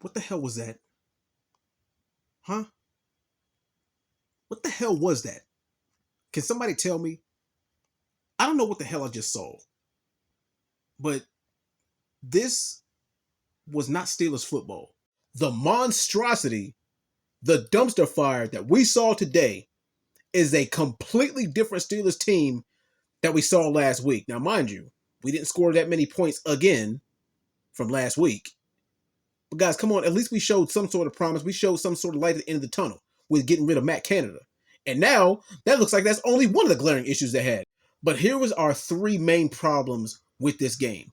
What the hell was that? Huh? What the hell was that? Can somebody tell me? I don't know what the hell I just saw, but this was not Steelers football. The monstrosity, the dumpster fire that we saw today is a completely different Steelers team that we saw last week. Now, mind you, we didn't score that many points again from last week. But guys, come on, at least we showed some sort of promise. We showed some sort of light at the end of the tunnel with getting rid of Matt Canada. And now, that looks like that's only one of the glaring issues they had. But here was our three main problems with this game.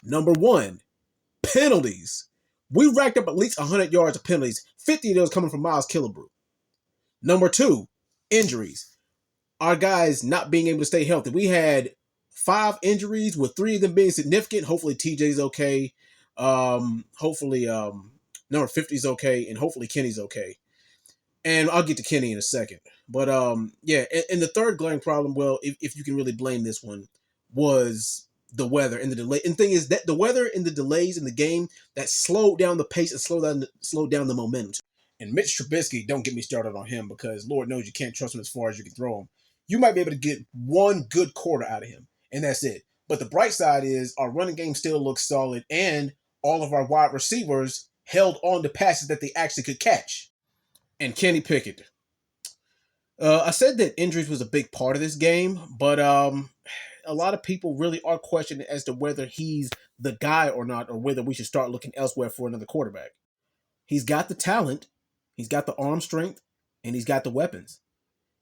Number one, penalties. We racked up at least 100 yards of penalties, 50 of those coming from Miles Killebrew. Number two, injuries. Our guys not being able to stay healthy. We had 5 injuries, with 3 of them being significant. Hopefully TJ's okay. Hopefully number 50 is okay, and hopefully Kenny's okay. And I'll get to Kenny in a second. But yeah, and the third glaring problem, well, if you can really blame this one, was the weather and the delay. And the thing is that the weather and the delays in the game that slowed down the pace and slowed down the momentum. And Mitch Trubisky, don't get me started on him, because Lord knows you can't trust him as far as you can throw him. You might be able to get one good quarter out of him, and that's it. But the bright side is our running game still looks solid, and all of our wide receivers held on to passes that they actually could catch. And Kenny Pickett. I said that injuries was a big part of this game, but a lot of people really are questioning as to whether he's the guy or not, or whether we should start looking elsewhere for another quarterback. He's got the talent, he's got the arm strength, and he's got the weapons.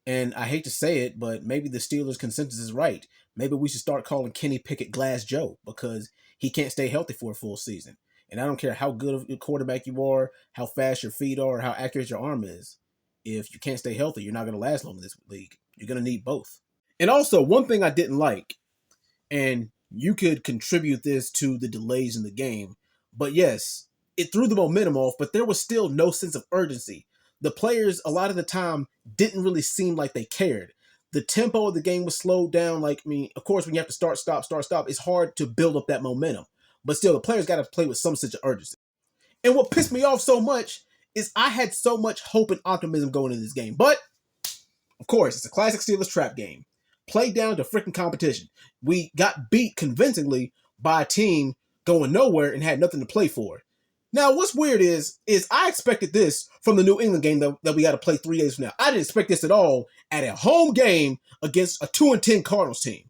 And I hate to say it, but maybe the Steelers' consensus is right. Maybe we should start calling Kenny Pickett Glass Joe, because he can't stay healthy for a full season. And I don't care how good of a quarterback you are, how fast your feet are, or how accurate your arm is. If you can't stay healthy, you're not going to last long in this league. You're going to need both. And also, one thing I didn't like, and you could contribute this to the delays in the game, but yes, it threw the momentum off, but there was still no sense of urgency. The players, a lot of the time, didn't really seem like they cared. The tempo of the game was slowed down. Like, I mean, of course, when you have to start, stop, it's hard to build up that momentum. But still, the players got to play with some sense of urgency. And what pissed me off so much is I had so much hope and optimism going into this game. But, of course, it's a classic Steelers trap game. Played down to freaking competition. We got beat convincingly by a team going nowhere and had nothing to play for. Now, what's weird is I expected this from the New England game that we got to play 3 days from now. I didn't expect this at all at a home game against a 2-10 Cardinals team.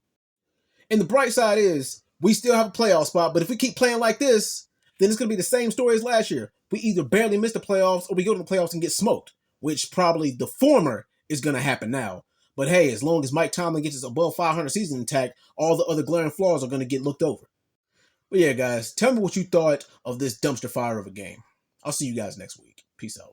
And the bright side is we still have a playoff spot, but if we keep playing like this, then it's going to be the same story as last year. We either barely miss the playoffs or we go to the playoffs and get smoked, which probably the former is going to happen now. But hey, as long as Mike Tomlin gets us above 500 season intact, all the other glaring flaws are going to get looked over. But yeah, guys, tell me what you thought of this dumpster fire of a game. I'll see you guys next week. Peace out.